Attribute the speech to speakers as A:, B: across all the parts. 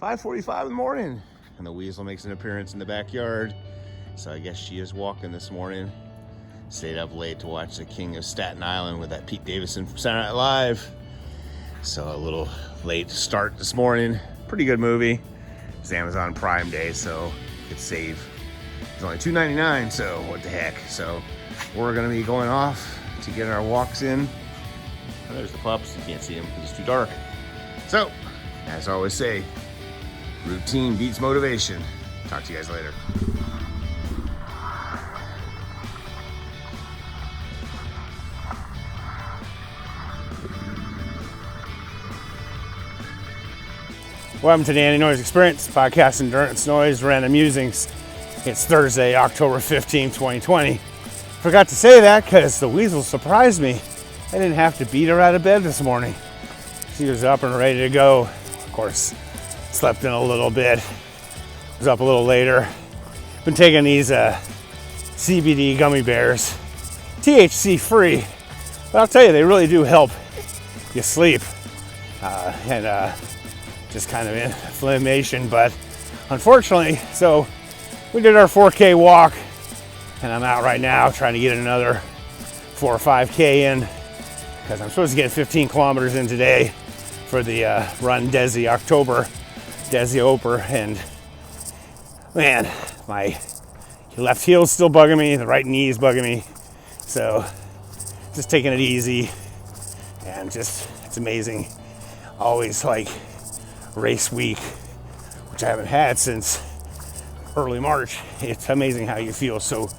A: 5:45 in the morning, and the weasel makes an appearance in the backyard. So I guess she is walking this morning. Stayed up late to watch The King of Staten Island with that Pete Davidson from Saturday Night Live. So a little late start this morning. Pretty good movie. It's Amazon Prime Day, so you could save. It's only $2.99, so what the heck. So we're gonna be going off to get our walks in. Oh, there's the pups. You can't see them because it's too dark. So, as I always say, routine beats motivation. Talk to you guys later. Welcome to the Andy Noise Experience, podcast endurance noise, random musings. It's Thursday, October 15th, 2020. Forgot to say that because the weasel surprised me. I didn't have to beat her out of bed this morning. She was up and ready to go. Of course, slept in a little bit. Was up a little later. Been taking these CBD gummy bears, THC free, but I'll tell you, they really do help you sleep and just kind of inflammation. But unfortunately, so we did our 4K walk, and I'm out right now trying to get another 4 or 5K in because I'm supposed to get 15 kilometers in today for the run Desi Oper, and man, my left heel's still bugging me, the right knee is bugging me, so just taking it easy, and just, it's amazing. Always like race week, which I haven't had since early March. It's amazing how you feel so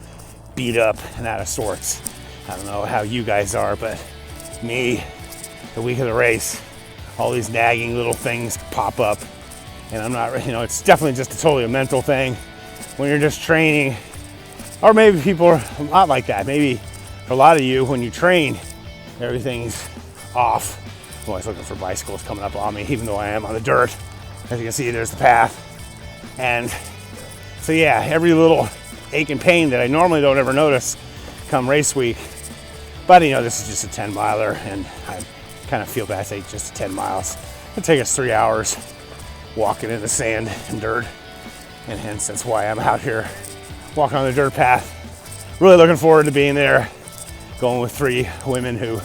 A: beat up and out of sorts. I don't know how you guys are, but me, the week of the race, all these nagging little things pop up, and I'm not, it's definitely just totally a mental thing when you're just training. Or maybe people are not like that. Maybe for a lot of you, when you train, everything's off. I'm always looking for bicycles coming up on me, even though I am on the dirt. As you can see, there's the path. And so yeah, every little ache and pain that I normally don't ever notice come race week. But this is just a 10 miler, and I kind of feel bad. It's just 10 miles. It'll take us 3 hours walking in the sand and dirt, and hence that's why I'm out here walking on the dirt path. Really looking forward to being there, going with 3 women who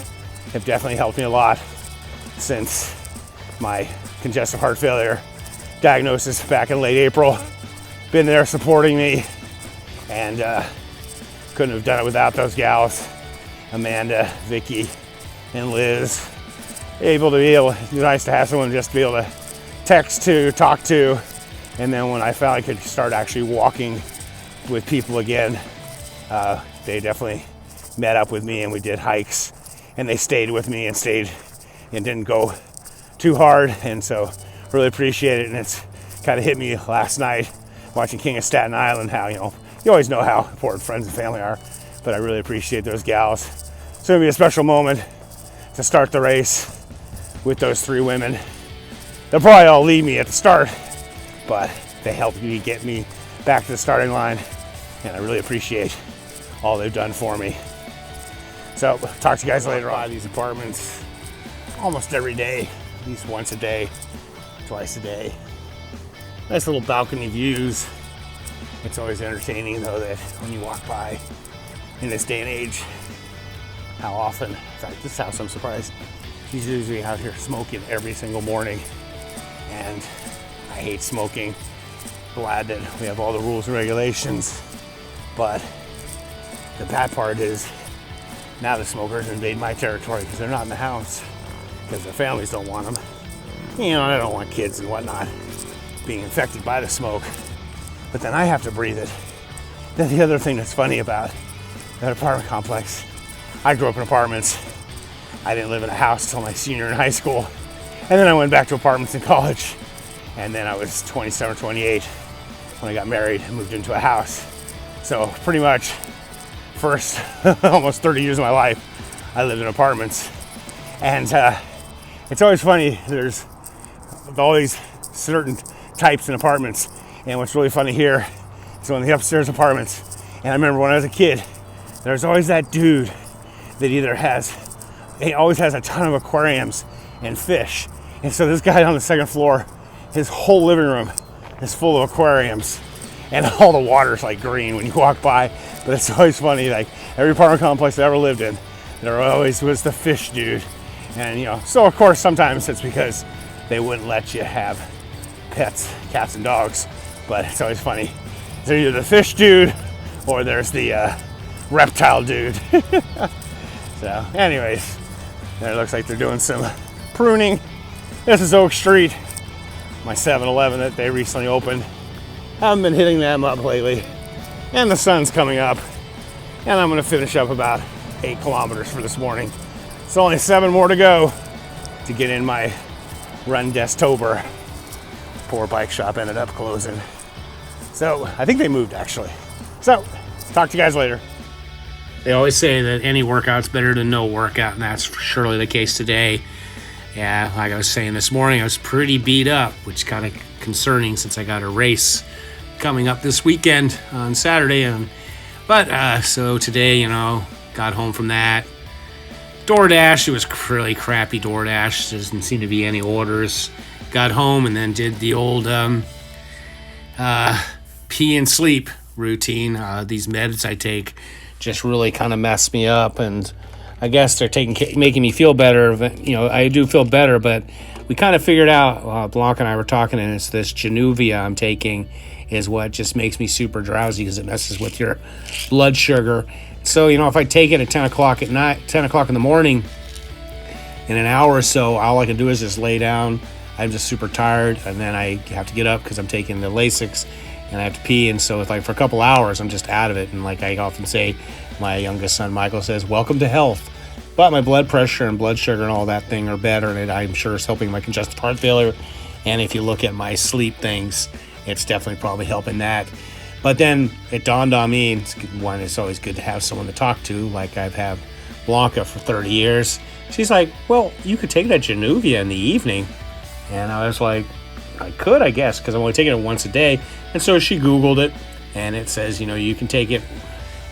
A: have definitely helped me a lot since my congestive heart failure diagnosis back in late April. Been there supporting me, and couldn't have done it without those gals, Amanda, Vicky, and Liz. It's nice to have someone just to be able to text to, talk to, and then when I found I could start actually walking with people again, they definitely met up with me, and we did hikes, and they stayed with me and didn't go too hard, and so really appreciate it. And it's kind of hit me last night watching King of Staten Island, how you always know how important friends and family are, but I really appreciate those gals. It's gonna be a special moment to start the race with those 3 women. They'll probably all leave me at the start, but they helped me get me back to the starting line, and I really appreciate all they've done for me. So talk to you guys later on. These apartments almost every day, at least once a day, twice a day. Nice little balcony views. It's always entertaining though that when you walk by in this day and age, how often, in fact, this house I'm surprised, he's usually out here smoking every single morning, and I hate smoking. Glad that we have all the rules and regulations, but the bad part is now the smokers invade my territory because they're not in the house because their families don't want them. They don't want kids and whatnot being infected by the smoke, but then I have to breathe it. Then the other thing that's funny about that apartment complex, I grew up in apartments. I didn't live in a house until my senior in high school, and then I went back to apartments in college, and then I was 27 or 28 when I got married and moved into a house. So pretty much first almost 30 years of my life I lived in apartments, and it's always funny, there's all these certain types in apartments, and what's really funny here is one of the upstairs apartments, and I remember when I was a kid, there's always that dude that he always has a ton of aquariums and fish, and so this guy on the second floor his whole living room is full of aquariums, and all the water's like green when you walk by. But it's always funny, like every apartment complex I ever lived in, there always was the fish dude. And so of course sometimes it's because they wouldn't let you have pets, cats and dogs. But it's always funny. There's either the fish dude or there's the reptile dude. So anyways, there looks like they're doing some pruning. This is Oak Street, my 7-Eleven that they recently opened. Haven't been hitting them up lately. And the sun's coming up. And I'm gonna finish up about 8 kilometers for this morning. It's only 7 more to go to get in my run Destober. Poor bike shop ended up closing. So I think they moved actually. So talk to you guys later. They always say that any workout's better than no workout, and that's surely the case today. Yeah, like I was saying this morning, I was pretty beat up, which is kind of concerning since I got a race coming up this weekend on Saturday. But so today, got home from that. DoorDash, it was really crappy DoorDash. There doesn't seem to be any orders. Got home and then did the old pee and sleep routine. These meds I take just really kind of messed me up, and I guess they're making me feel better. I do feel better, but we kind of figured out, Blanca and I were talking, and it's this Januvia I'm taking is what just makes me super drowsy because it messes with your blood sugar. So, if I take it at 10 o'clock at night, 10 o'clock in the morning, in an hour or so, all I can do is just lay down. I'm just super tired, and then I have to get up because I'm taking the Lasix, and I have to pee. And so it's like for a couple hours, I'm just out of it. And like I often say, my youngest son, Michael, says, welcome to health. But my blood pressure and blood sugar and all that thing are better, and I'm sure it's helping my congestive heart failure. And if you look at my sleep things, it's definitely probably helping that. But then it dawned on me, it's always good to have someone to talk to, like I've had Blanca for 30 years. She's like, well, you could take that Januvia in the evening. And I was like, I could, I guess, because I'm only taking it once a day. And so she Googled it, and it says, you can take it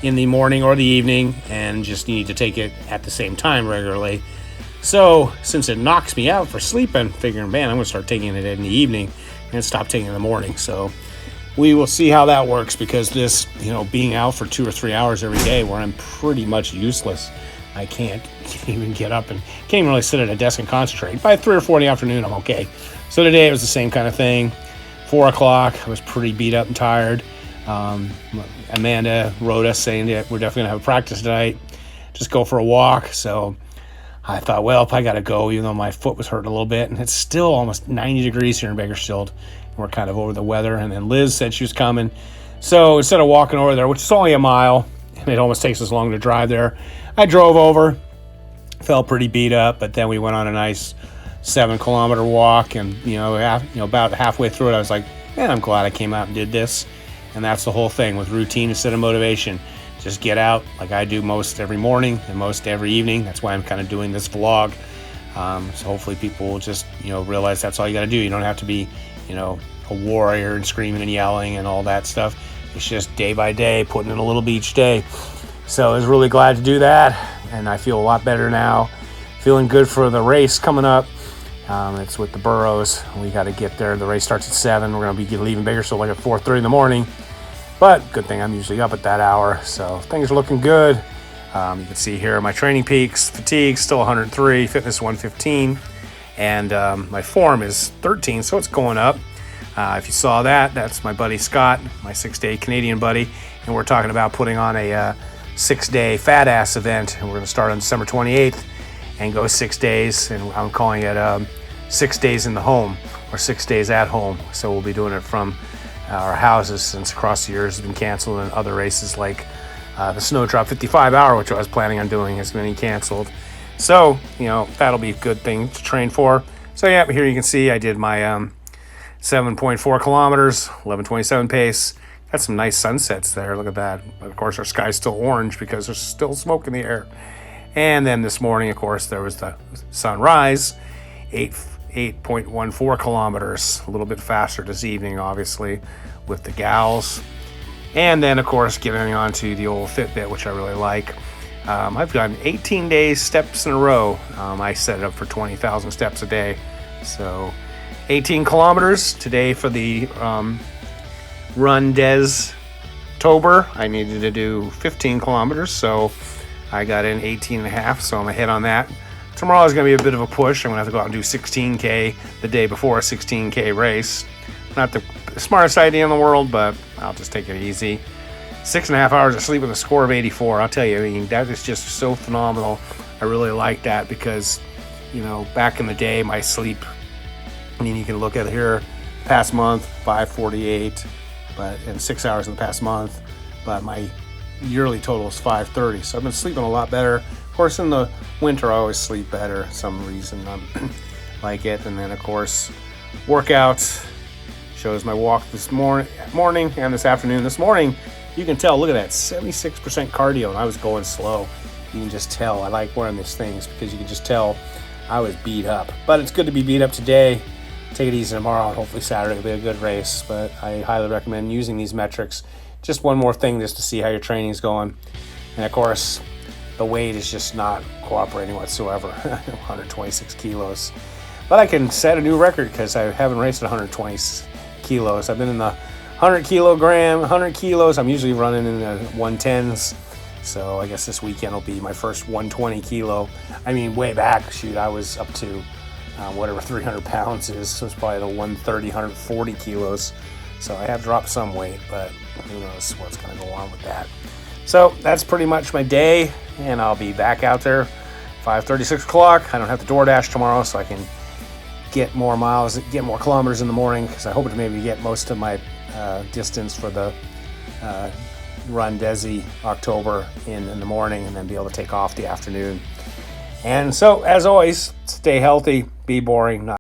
A: in the morning or the evening, and just you need to take it at the same time regularly. So since it knocks me out for sleeping, figuring, man, I'm going to start taking it in the evening and stop taking it in the morning. So we will see how that works, because this, being out for 2 or 3 hours every day where I'm pretty much useless, I can't even get up and can't even really sit at a desk and concentrate. By 3 or 4 in the afternoon, I'm okay. So today it was the same kind of thing. 4 o'clock, I was pretty beat up and tired. Amanda wrote us saying that we're definitely going to have a practice tonight. Just go for a walk. So I thought, well, if I got to go, even though my foot was hurting a little bit, and it's still almost 90 degrees here in Bakersfield. We're kind of over the weather. And then Liz said she was coming. So instead of walking over there, which is only a mile, and it almost takes us long to drive there, I drove over, felt pretty beat up, but then we went on a nice 7-kilometer walk, and about halfway through it, I was like, man, I'm glad I came out and did this. And that's the whole thing with routine instead of motivation. Just get out like I do most every morning and most every evening. That's why I'm kind of doing this vlog. So hopefully people will just realize that's all you got to do. You don't have to be a warrior and screaming and yelling and all that stuff. It's just day by day, putting in a little bit each day. So I was really glad to do that, and I feel a lot better now. Feeling good for the race coming up. It's with the Burros. We got to get there. The race starts at 7. We're going to be leaving Bakersfield like at 4:30 in the morning. But good thing I'm usually up at that hour. So things are looking good. You can see here my training peaks. Fatigue still 103. Fitness 115. And my form is 13, so it's going up. If you saw that, that's my buddy Scott, my 6-day Canadian buddy. And we're talking about putting on a 6-day fat ass event. And we're going to start on December 28th and go 6 days. And I'm calling it 6 days in the home, or 6 days at home. So we'll be doing it from our houses, since across the years has been canceled, and other races like the Snowdrop 55 hour, which I was planning on doing, has been canceled. So, that'll be a good thing to train for. So yeah, here you can see I did my 7.4 kilometers, 11:27 pace. Got some nice sunsets there. Look at that. Of course, our sky's still orange because there's still smoke in the air. And then this morning, of course, there was the sunrise, 8.14 kilometers, a little bit faster this evening, obviously, with the gals. And then, of course, getting on to the old Fitbit, which I really like. I've done 18 days steps in a row. I set it up for 20,000 steps a day. So 18 kilometers today for the Run Des Tober. I needed to do 15 kilometers, so I got in 18 and a half, so I'm ahead on that. Tomorrow is going to be a bit of a push. I'm going to have to go out and do 16K the day before a 16K race. Not the smartest idea in the world, but I'll just take it easy. 6.5 hours of sleep with a score of 84. I'll tell you, I mean, that is just so phenomenal. I really like that because, you know, back in the day, my sleep, I mean, you can look at it here, past month, 548, but in 6 hours in the past month, but my yearly total is 530. So I've been sleeping a lot better. Of course, in the winter, I always sleep better. Some reason I like it. And then, of course, workouts shows my walk this morning and this afternoon. This morning, you can tell, look at that, 76% cardio, and I was going slow. You can just tell. I like wearing these things because you can just tell I was beat up. But it's good to be beat up today. Take it easy tomorrow. Hopefully Saturday will be a good race. But I highly recommend using these metrics. Just one more thing just to see how your training's going. And of course, the weight is just not cooperating whatsoever. 126 kilos. But I can set a new record because I haven't raced at 120 kilos. I've been in the 100 kilos. I'm usually running in the 110s. So I guess this weekend will be my first 120 kilo. I mean, way back, shoot, I was up to whatever 300 pounds is. So it's probably the 130, 140 kilos. So I have dropped some weight, but who knows what's going to go on with that. So that's pretty much my day, and I'll be back out there 5:30, 6 o'clock. I don't have to DoorDash tomorrow, so I can get more miles, get more kilometers in the morning, because I hope to maybe get most of my distance for the Run Desi October in the morning, and then be able to take off the afternoon. And so, as always, stay healthy, be boring, not